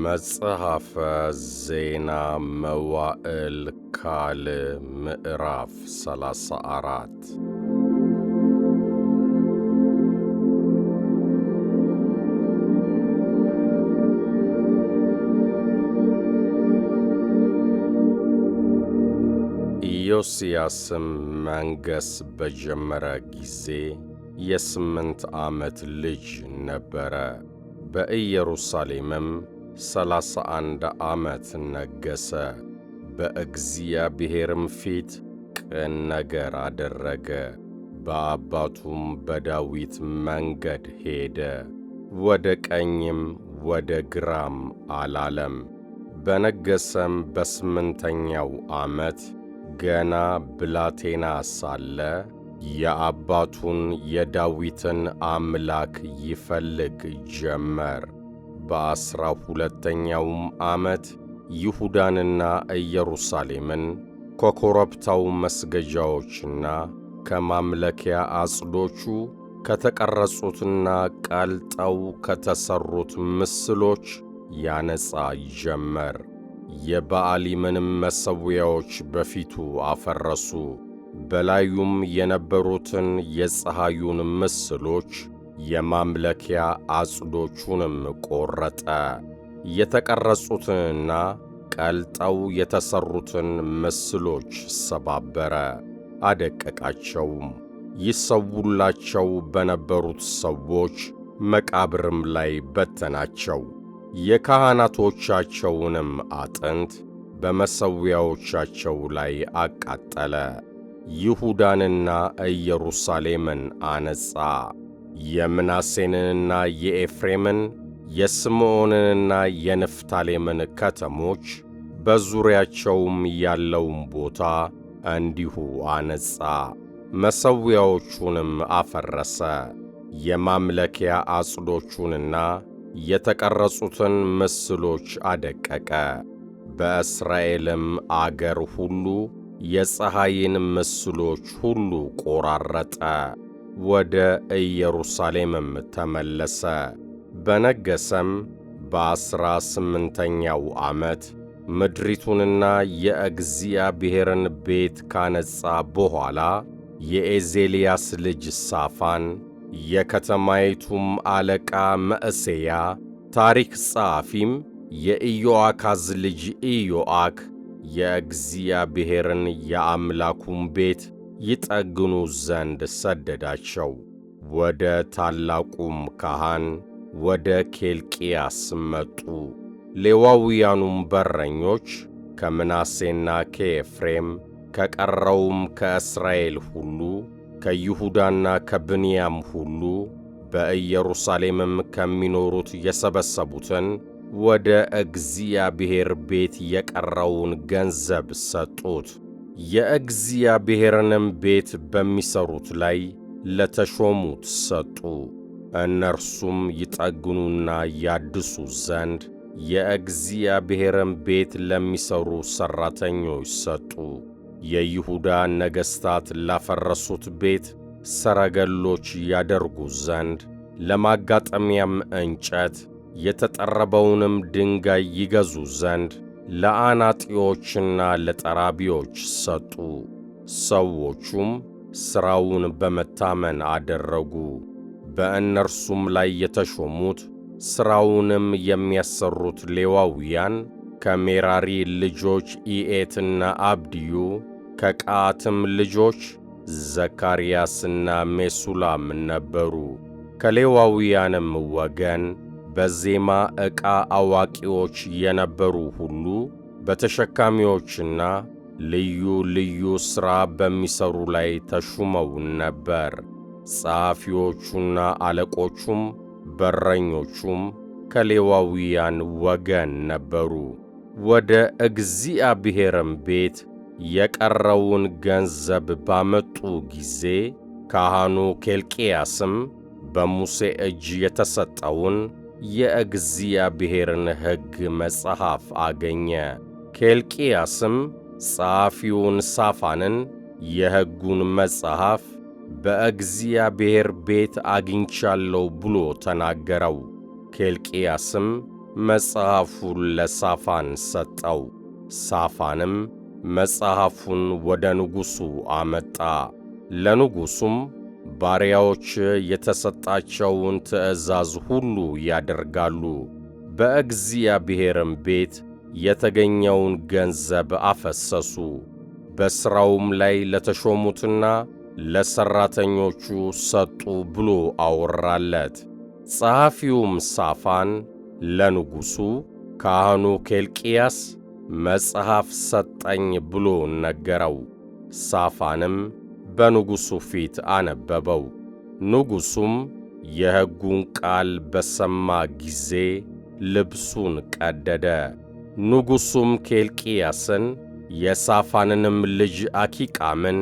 መጽሐፈ ዜና መዋዕል ካልዕ ምዕራፍ 34 ኢዮስያስም መንገሥ በጀመረ ጊዜ የ8 ዓመት ልጅ ነበረ። በኢየሩሳሌምም 31 ዓመት ነገሠ። በእግዚአብሔርም ፊት ቅን ነገር አደረገ። በአባቱም በዳዊት መንገድ ሄደ፣ ወደ ቀኝም ወደ ግራም አላለም። በነገሠም በ8ኛው ዓመት ገና ብላቴና ሳለ የአባቱን የዳዊትን አምላክ ይፈልግ ጀመር። በ12ኛውም ዓመት ይሁዳንና ኢየሩሳሌምን ከኮረብታው መስገጃዎችና ከማምለኪያ ዐፀዶቹ ከተቀረጹትና ቀልጠው ከተሠሩት ምስሎች ያነጻ ጀመር። የበኣሊምንም መሠዊያዎች በፊቱ አፈረሱ። በላዩም የነበሩትን የፀሐዩን ምስሎች የማምለኪያ ዐፀዶቹንም ቈረጠ። የተቀረጹትንና ቀልጠው የተሠሩትን ምስሎች ሰባበረ፣ አደቀቃቸውም። ይሠዉላቸው በነበሩት ሰዎች መቃብርም ላይ በተናቸው። የካህናቶቻቸውንም አጥንት በመሠዊያዎቻቸው ላይ አቃጠለ። ይሁዳንና ኢየሩሳሌምን አነጻ። የምናሴንና የኤፍሬምን የስምዖንንና የንፍታሌምን ከተሞች በዙሪያቸውም ያለውን ቦታ እንዲሁ አነጻ። መሠዊያዎቹንም አፈረሰ። የማምለኪያ ዐፀዶቹንና የተቀረጹትን ምስሎች አደቀቀ። በእስራኤልም አገር ሁሉ የፀሐይን ምስሎች ሁሉ ቈራረጠ። ወደ ኢየሩሳሌምም ተመለሰ። በነገሠም በ18ኛው ዓመት ምድሪቱንና የእግዚአብሔርን ቤት ካነጻ በኋላ የኤዜልያስ ልጅ ሳፋን፣ የከተማይቱም አለቃ መዕሤያ፣ ታሪክ ጸሐፊም የኢዮአካዝ ልጅ ኢዮአክ የእግዚአብሔርን የአምላኩን ቤት ይጠግኑ ዘንድ ሰደዳቸው። ወደ ታላቁም ካህን ወደ ኬልቅያስ መጡ። ሌዋውያኑም በረኞች ከምናሴና ከኤፍሬም ከቀረውም ከእስራኤል ሁሉ ከይሁዳና ከብንያም ሁሉ በኢየሩሳሌምም ከሚኖሩት የሰበሰቡትን ወደ እግዚአብሔር ቤት የቀረውን ገንዘብ ሰጡት። የእግዚአብሔርንም ቤት በሚሠሩት ላይ ለተሾሙት ሰጡ። እነርሱም ይጠግኑና ያድሱ ዘንድ የእግዚአብሔርን ቤት ለሚሠሩ ሠራተኞች ሰጡ። የይሁዳ ነገሥታት ላፈረሱት ቤት ሰረገሎች ያደርጉ ዘንድ ለማጋጠሚያም እንጨት የተጠረበውንም ድንጋይ ይገዙ ዘንድ ለአናጢዎችና ለጠራቢዎች ሰጡ። ሰዎቹም ሥራውን በመታመን አደረጉ። በእነርሱም ላይ የተሾሙት ሥራውንም የሚያሠሩት ሌዋውያን ከሜራሪ ልጆች ኢኤትና አብድዩ፣ ከቀዓትም ልጆች ዘካርያስና ሜሱላም ነበሩ። ከሌዋውያንም ወገን በዜማ ዕቃ አዋቂዎች የነበሩ ሁሉ በተሸካሚዎችና ልዩ ልዩ ሥራ በሚሠሩ ላይ ተሹመው ነበር። ጸሐፊዎቹና አለቆቹም በረኞቹም ከሌዋውያን ወገን ነበሩ። ወደ እግዚአብሔርም ቤት የቀረውን ገንዘብ ባመጡ ጊዜ ካህኑ ኬልቅያስም በሙሴ እጅ የተሰጠውን የእግዚአብሔርን ሕግ መጽሐፍ አገኘ። ኬልቅያስም ጸሐፊውን ሳፋንን የሕጉን መጽሐፍ በእግዚአብሔር ቤት አግኝቻለሁ ብሎ ተናገረው። ኬልቅያስም መጽሐፉን ለሳፋን ሰጠው። ሳፋንም መጽሐፉን ወደ ንጉሡ አመጣ። ለንጉሡም ባሪያዎች የተሰጣቸውን ትእዛዝ ሁሉ ያደርጋሉ፣ በእግዚአብሔርም ቤት የተገኘውን ገንዘብ አፈሰሱ፣ በሥራውም ላይ ለተሾሙትና ለሠራተኞቹ ሰጡ ብሎ አወራለት። ጸሐፊውም ሳፋን ለንጉሡ ካህኑ ኬልቅያስ መጽሐፍ ሰጠኝ ብሎ ነገረው። ሳፋንም በንጉሡ ፊት አነበበው። ንጉሡም የሕጉን ቃል በሰማ ጊዜ ልብሱን ቀደደ። ንጉሡም ኬልቅያስን የሳፋንንም ልጅ አኪቃምን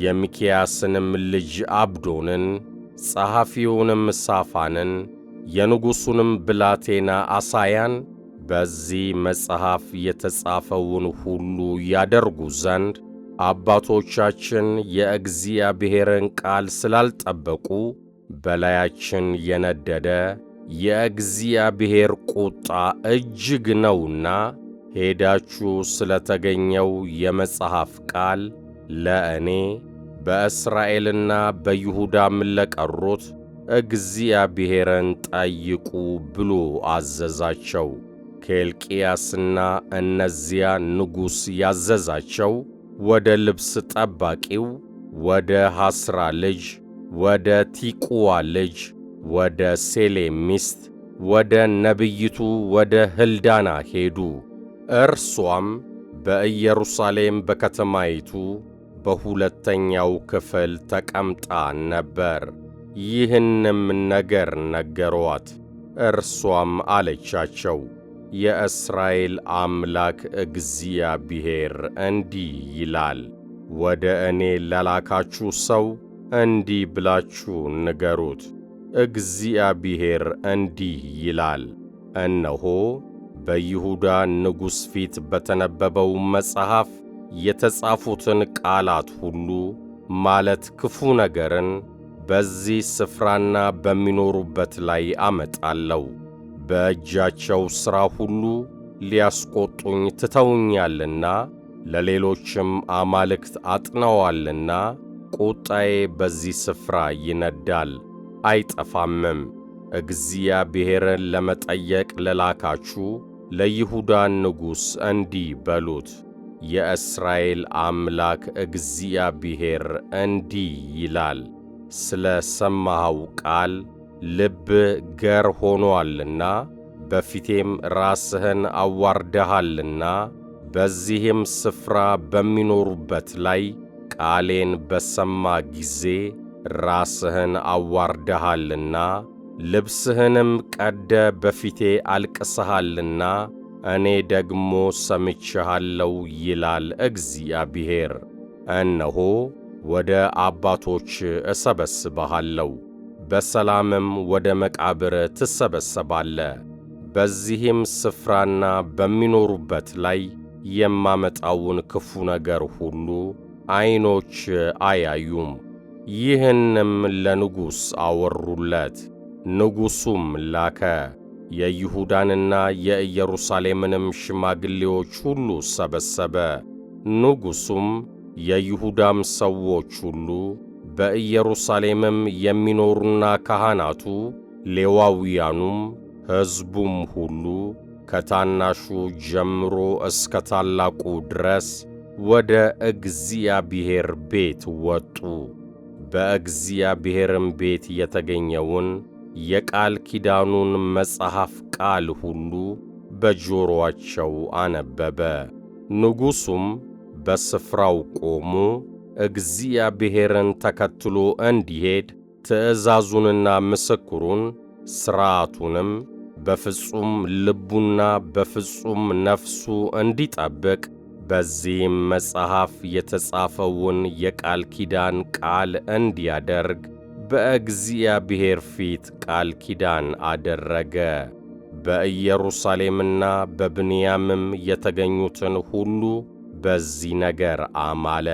የሚክያስንም ልጅ አብዶንን ጸሐፊውንም ሳፋንን የንጉሡንም ብላቴና አሳያን በዚህ መጽሐፍ የተጻፈውን ሁሉ ያደርጉ ዘንድ አባቶቻችን የእግዚአብሔርን ቃል ስላልጠበቁ በላያችን የነደደ የእግዚአብሔር ቁጣ እጅግ ነውና ሄዳችሁ ስለተገኘው የመጽሐፍ ቃል ለእኔ በእስራኤልና በይሁዳም ለቀሩት እግዚአብሔርን ጠይቁ ብሎ አዘዛቸው። ኬልቅያስና እነዚያ ንጉሥ ያዘዛቸው ወደ ልብስ ጠባቂው ወደ ሐስራ ልጅ ወደ ቲቁዋ ልጅ ወደ ሴሌም ሚስት ወደ ነቢይቱ ወደ ሕልዳና ሄዱ። እርሷም በኢየሩሳሌም በከተማይቱ በሁለተኛው ክፍል ተቀምጣ ነበር። ይህንም ነገር ነገሯት። እርሷም አለቻቸው፣ የእስራኤል አምላክ እግዚአብሔር እንዲህ ይላል፣ ወደ እኔ ለላካችሁ ሰው እንዲህ ብላችሁ ንገሩት፣ እግዚአብሔር እንዲህ ይላል፣ እነሆ በይሁዳ ንጉሥ ፊት በተነበበው መጽሐፍ የተጻፉትን ቃላት ሁሉ ማለት ክፉ ነገርን በዚህ ስፍራና በሚኖሩበት ላይ አመጣለሁ። በእጃቸው ሥራ ሁሉ ሊያስቈጡኝ ትተውኛልና ለሌሎችም አማልክት አጥነዋልና ቁጣዬ በዚህ ስፍራ ይነዳል አይጠፋምም። እግዚአብሔርን ለመጠየቅ ለላካችሁ ለይሁዳ ንጉሥ እንዲህ በሉት፣ የእስራኤል አምላክ እግዚአብሔር እንዲህ ይላል፣ ስለ ሰማኸው ቃል ልብህ ገር ሆኖአልና በፊቴም ራስህን አዋርደሃልና በዚህም ስፍራ በሚኖሩበት ላይ ቃሌን በሰማ ጊዜ ራስህን አዋርደሃልና ልብስህንም ቀደ በፊቴ አልቅሰሃልና እኔ ደግሞ ሰምቼሃለሁ ይላል እግዚአብሔር። እነሆ ወደ አባቶች እሰበስብሃለሁ፣ በሰላምም ወደ መቃብር ትሰበሰባለህ። በዚህም ስፍራና በሚኖሩበት ላይ የማመጣውን ክፉ ነገር ሁሉ ዐይኖች አያዩም። ይህንም ለንጉሥ አወሩለት። ንጉሡም ላከ፣ የይሁዳንና የኢየሩሳሌምንም ሽማግሌዎች ሁሉ ሰበሰበ። ንጉሡም የይሁዳም ሰዎች ሁሉ በኢየሩሳሌምም የሚኖሩና ካህናቱ፣ ሌዋውያኑም፣ ሕዝቡም ሁሉ ከታናሹ ጀምሮ እስከ ታላቁ ድረስ ወደ እግዚአብሔር ቤት ወጡ። በእግዚአብሔርም ቤት የተገኘውን የቃል ኪዳኑን መጽሐፍ ቃል ሁሉ በጆሮአቸው አነበበ። ንጉሡም በስፍራው ቆሞ እግዚአብሔርን ተከትሎ እንዲሄድ ትእዛዙንና ምስክሩን ሥርዓቱንም በፍጹም ልቡና በፍጹም ነፍሱ እንዲጠብቅ በዚህም መጽሐፍ የተጻፈውን የቃል ኪዳን ቃል እንዲያደርግ በእግዚአብሔር ፊት ቃል ኪዳን አደረገ። በኢየሩሳሌምና በብንያምም የተገኙትን ሁሉ በዚህ ነገር አማለ።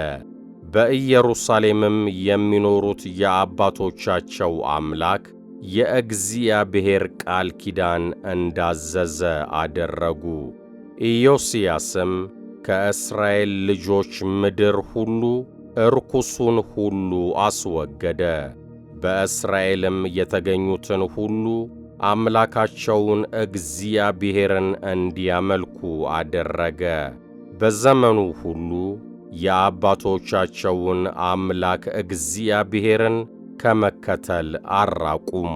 በኢየሩሳሌምም የሚኖሩት የአባቶቻቸው አምላክ የእግዚአብሔር ቃል ኪዳን እንዳዘዘ አደረጉ። ኢዮስያስም ከእስራኤል ልጆች ምድር ሁሉ እርኩሱን ሁሉ አስወገደ። በእስራኤልም የተገኙትን ሁሉ አምላካቸውን እግዚአብሔርን እንዲያመልኩ አደረገ። በዘመኑ ሁሉ የአባቶቻቸውን አምላክ እግዚአብሔርን ከመከተል አልራቁም።